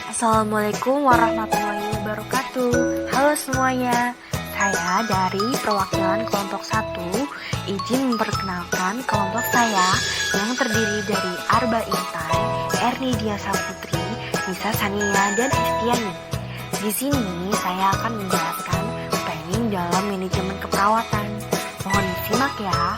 Assalamualaikum warahmatullahi wabarakatuh. Halo semuanya, saya dari perwakilan kelompok 1 izin memperkenalkan kelompok saya yang terdiri dari Arba Intan, Erni Diasa Putri, Nisa Sania, dan Estiani. Di sini saya akan menjelaskan planning dalam manajemen keperawatan. Mohon disimak ya.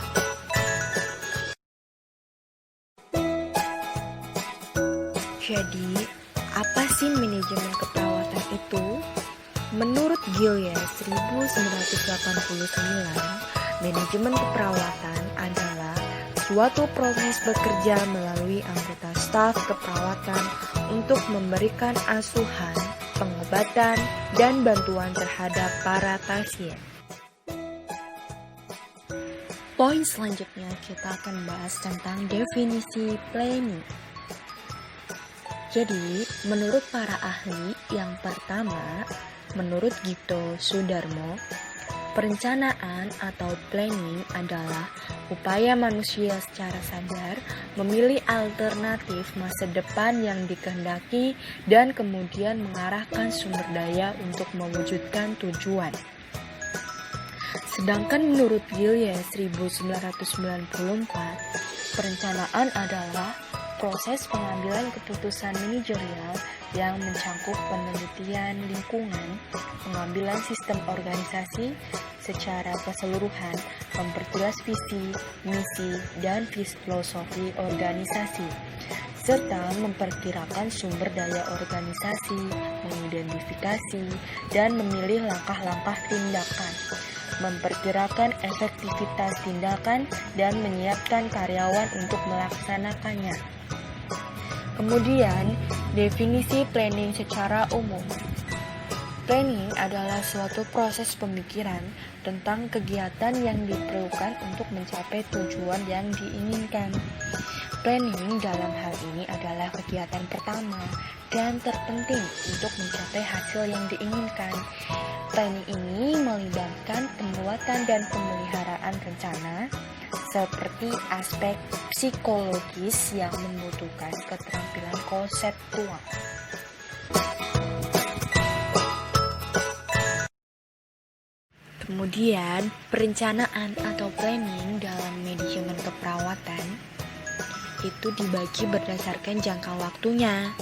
Jadi, apa sih manajemen keperawatan itu? Menurut Gilead 1989, manajemen keperawatan adalah suatu proses bekerja melalui anggota staf keperawatan untuk memberikan asuhan, pengobatan, dan bantuan terhadap para pasien. Poin selanjutnya kita akan bahas tentang definisi planning. Jadi, menurut para ahli, yang pertama, menurut Gito Sudarmo, perencanaan atau planning adalah upaya manusia secara sadar memilih alternatif masa depan yang dikehendaki dan kemudian mengarahkan sumber daya untuk mewujudkan tujuan. Sedangkan menurut Gilead 1994, perencanaan adalah proses pengambilan keputusan manajerial yang mencangkup penelitian lingkungan, pengambilan sistem organisasi secara keseluruhan, memperjelas visi, misi, dan filosofi organisasi, serta memperkirakan sumber daya organisasi, mengidentifikasi, dan memilih langkah-langkah tindakan, memperkirakan efektivitas tindakan, dan menyiapkan karyawan untuk melaksanakannya. Kemudian, definisi planning secara umum. Planning adalah suatu proses pemikiran tentang kegiatan yang diperlukan untuk mencapai tujuan yang diinginkan. Planning dalam hal ini adalah kegiatan pertama dan terpenting untuk mencapai hasil yang diinginkan. Planning ini melibatkan pembuatan dan pemeliharaan rencana, seperti aspek psikologis yang membutuhkan keterampilan konseptual. Kemudian, perencanaan atau planning dalam manajemen keperawatan itu dibagi berdasarkan jangka waktunya.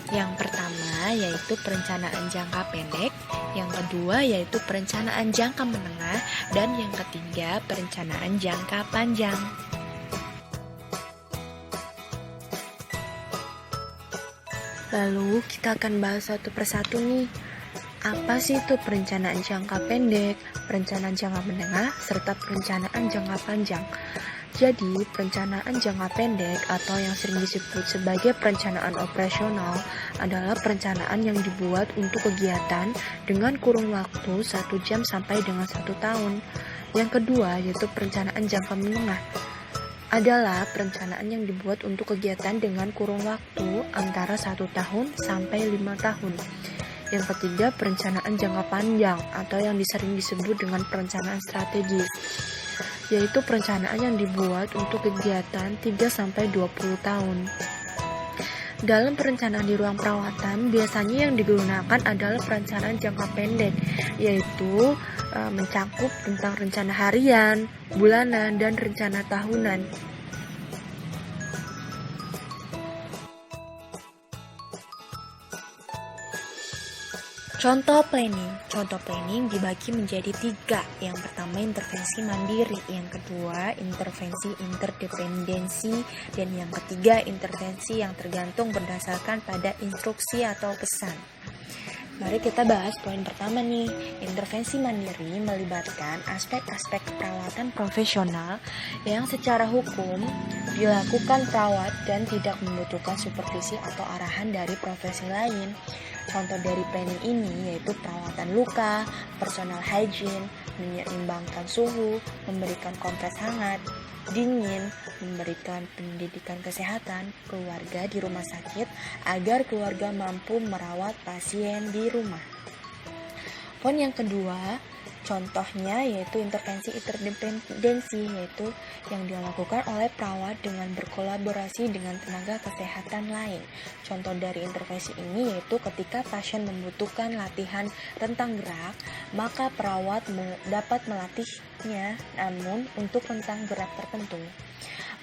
Yang pertama yaitu perencanaan jangka pendek, yang kedua yaitu perencanaan jangka menengah, dan yang ketiga perencanaan jangka panjang. Lalu kita akan bahas satu persatu nih. Apa sih itu perencanaan jangka pendek, perencanaan jangka menengah, serta perencanaan jangka panjang? Jadi, perencanaan jangka pendek atau yang sering disebut sebagai perencanaan operasional adalah perencanaan yang dibuat untuk kegiatan dengan kurun waktu 1 jam sampai dengan 1 tahun. Yang kedua, yaitu perencanaan jangka menengah adalah perencanaan yang dibuat untuk kegiatan dengan kurun waktu antara 1 tahun sampai 5 tahun. Yang ketiga, perencanaan jangka panjang atau yang sering disebut dengan perencanaan strategis, yaitu perencanaan yang dibuat untuk kegiatan 3-20 tahun. Dalam perencanaan di ruang perawatan, biasanya yang digunakan adalah perencanaan jangka pendek, yaitu mencakup tentang rencana harian, bulanan, dan rencana tahunan. Contoh planning dibagi menjadi 3. Yang pertama intervensi mandiri, yang kedua intervensi interdependensi, dan yang ketiga intervensi yang tergantung berdasarkan pada instruksi atau pesan. Mari kita bahas poin pertama nih. Intervensi mandiri melibatkan aspek-aspek perawatan profesional yang secara hukum dilakukan perawat dan tidak membutuhkan supervisi atau arahan dari profesi lain. Contoh dari planning ini yaitu perawatan luka, personal hygiene, menyeimbangkan suhu, memberikan kompres hangat, dingin, memberikan pendidikan kesehatan keluarga di rumah sakit agar keluarga mampu merawat pasien di rumah. Poin yang kedua, Contohnya yaitu intervensi interdependensi, yaitu yang dilakukan oleh perawat dengan berkolaborasi dengan tenaga kesehatan lain. Contoh dari intervensi ini yaitu ketika pasien membutuhkan latihan rentang gerak, maka perawat dapat melatihnya namun untuk rentang gerak tertentu.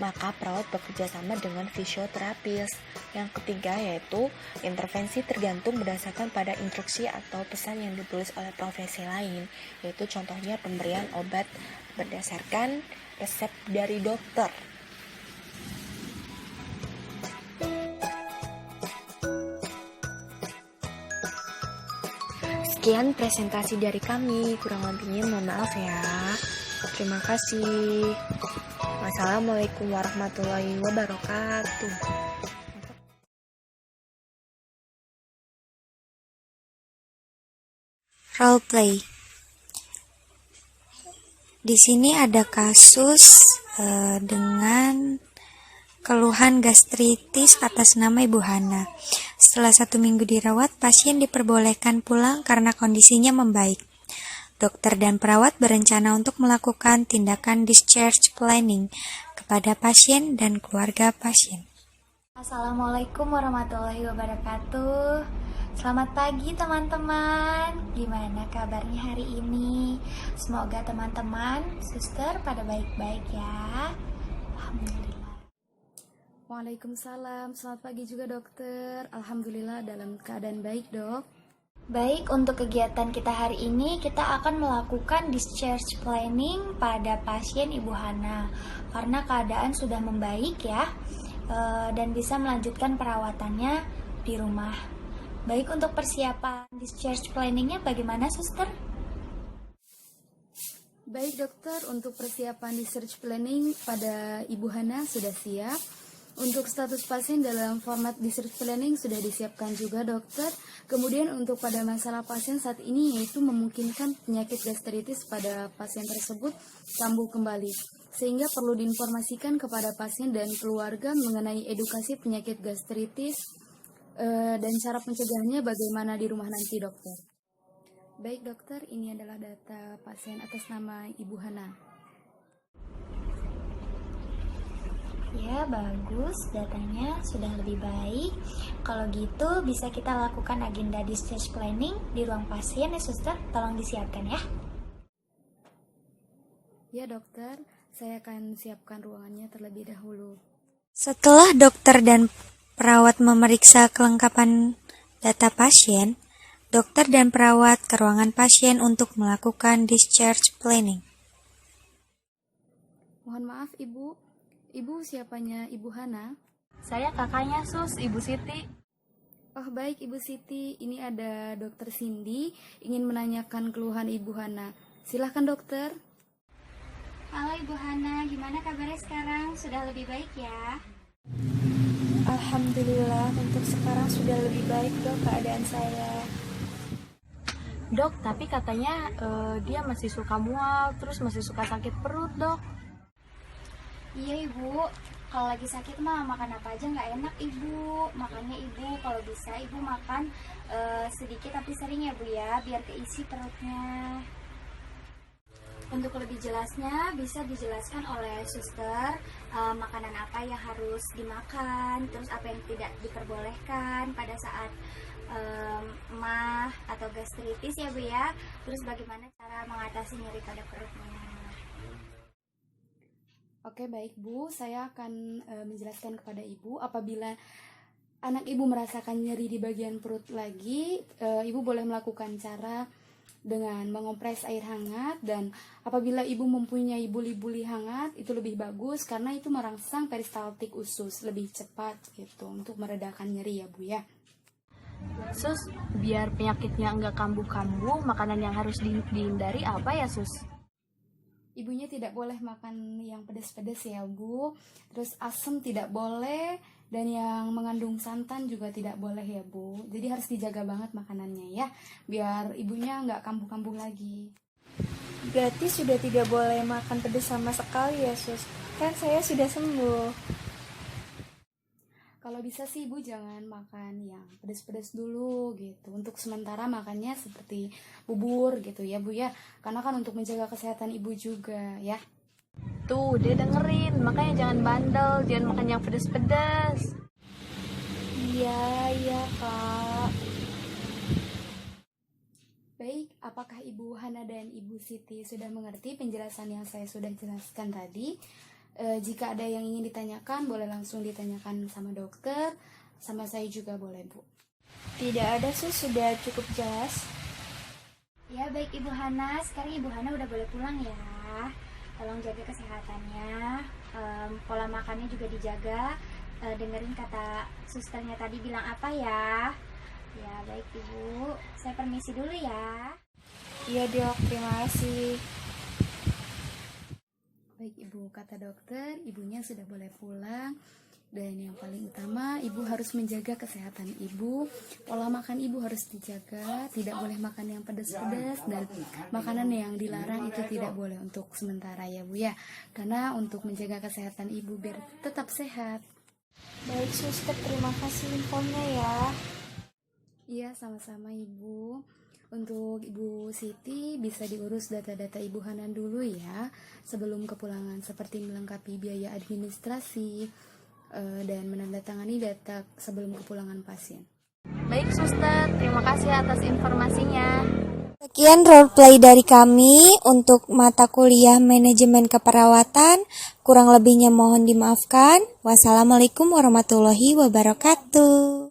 Maka perawat bekerja sama dengan fisioterapis. Yang ketiga yaitu intervensi tergantung berdasarkan pada instruksi atau pesan yang ditulis oleh profesi lain, yaitu contohnya pemberian obat berdasarkan resep dari dokter. Sekian presentasi dari kami, kurang lebihnya mohon maaf ya. Terima kasih. Wassalamualaikum warahmatullahi wabarakatuh. Role play. Di sini ada kasus dengan keluhan gastritis atas nama Ibu Hana. Setelah 1 minggu dirawat, pasien diperbolehkan pulang karena kondisinya membaik. Dokter dan perawat berencana untuk melakukan tindakan discharge planning kepada pasien dan keluarga pasien. Assalamualaikum warahmatullahi wabarakatuh. Selamat pagi teman-teman. Gimana kabarnya hari ini? Semoga teman-teman, suster pada baik-baik ya. Alhamdulillah. Waalaikumsalam, selamat pagi juga dokter. Alhamdulillah dalam keadaan baik dok. Baik, untuk kegiatan kita hari ini kita akan melakukan discharge planning pada pasien Ibu Hana karena keadaan sudah membaik ya, dan bisa melanjutkan perawatannya di rumah. Baik, untuk persiapan discharge planningnya bagaimana suster? Baik dokter, untuk persiapan discharge planning pada Ibu Hana sudah siap. Untuk status pasien dalam format discharge planning sudah disiapkan juga dokter. Kemudian untuk pada masalah pasien saat ini yaitu memungkinkan penyakit gastritis pada pasien tersebut kambuh kembali. Sehingga perlu diinformasikan kepada pasien dan keluarga mengenai edukasi penyakit gastritis dan cara pencegahannya bagaimana di rumah nanti dokter. Baik dokter, ini adalah data pasien atas nama Ibu Hana. Ya, bagus, datanya sudah lebih baik. Kalau gitu bisa kita lakukan agenda discharge planning di ruang pasien ya suster, tolong disiapkan ya. Ya dokter, saya akan siapkan ruangannya terlebih dahulu. Setelah dokter dan perawat memeriksa kelengkapan data pasien, dokter dan perawat ke ruangan pasien untuk melakukan discharge planning. Mohon maaf Ibu. Ibu siapanya Ibu Hana? Saya kakaknya Sus, Ibu Siti. Oh baik Ibu Siti, ini ada Dokter Cindy ingin menanyakan keluhan Ibu Hana. Silahkan dokter. Halo Ibu Hana, gimana kabarnya sekarang? Sudah lebih baik ya? Alhamdulillah, untuk sekarang sudah lebih baik dok keadaan saya. Dok, tapi katanya dia masih suka mual, terus masih suka sakit perut, dok. Iya Ibu, kalau lagi sakit mah makan apa aja nggak enak Ibu. Makanya Ibu kalau bisa Ibu makan sedikit tapi sering ya Bu ya, biar keisi perutnya. Untuk lebih jelasnya bisa dijelaskan oleh suster makanan apa yang harus dimakan, terus apa yang tidak diperbolehkan pada saat emah atau gastritis ya Bu ya. Terus bagaimana cara mengatasi nyeri pada perutnya. Oke baik Bu, saya akan menjelaskan kepada Ibu. Apabila anak Ibu merasakan nyeri di bagian perut lagi, Ibu boleh melakukan cara dengan mengompres air hangat, dan apabila Ibu mempunyai buli-buli hangat itu lebih bagus karena itu merangsang peristaltik usus lebih cepat gitu untuk meredakan nyeri ya Bu ya. Sus, biar penyakitnya enggak kambuh-kambuh, makanan yang harus dihindari apa ya Sus? Ibunya tidak boleh makan yang pedas-pedas ya Bu. Terus asam tidak boleh, dan yang mengandung santan juga tidak boleh ya Bu. Jadi harus dijaga banget makanannya ya, biar ibunya nggak kambuh-kambuh lagi. Berarti sudah tidak boleh makan pedas sama sekali ya sus? Kan saya sudah sembuh. Kalau bisa sih ibu jangan makan yang pedas-pedas dulu gitu. Untuk sementara makannya seperti bubur gitu ya bu ya. Karena kan untuk menjaga kesehatan ibu juga ya. Tuh, dia dengerin. Makanya jangan bandel, jangan makan yang pedas-pedas. Iya kak. Baik, apakah Ibu Hana dan Ibu Siti sudah mengerti penjelasan yang saya sudah jelaskan tadi? Jika ada yang ingin ditanyakan, boleh langsung ditanyakan sama dokter, sama saya juga boleh Bu. Tidak ada sus, sudah cukup jelas. Ya baik Ibu Hana, sekarang Ibu Hana udah boleh pulang ya. Tolong jaga kesehatannya, pola makannya juga dijaga. Dengerin kata susternya tadi bilang apa ya. Ya baik Ibu, saya permisi dulu ya. Iya dok, terima kasih. Baik Ibu, kata dokter, ibunya sudah boleh pulang. Dan yang paling utama, ibu harus menjaga kesehatan ibu. Pola makan ibu harus dijaga, tidak boleh makan yang pedas-pedas. Dan makanan yang dilarang itu tidak boleh untuk sementara ya Bu ya. Karena untuk menjaga kesehatan ibu biar tetap sehat. Baik suster, terima kasih infonya ya. Iya, sama-sama Ibu. Untuk Ibu Siti bisa diurus data-data Ibu Hanan dulu ya sebelum kepulangan, seperti melengkapi biaya administrasi dan menandatangani data sebelum kepulangan pasien. Baik suster, terima kasih atas informasinya. Sekian role play dari kami untuk mata kuliah manajemen keperawatan. Kurang lebihnya mohon dimaafkan. Wassalamualaikum warahmatullahi wabarakatuh.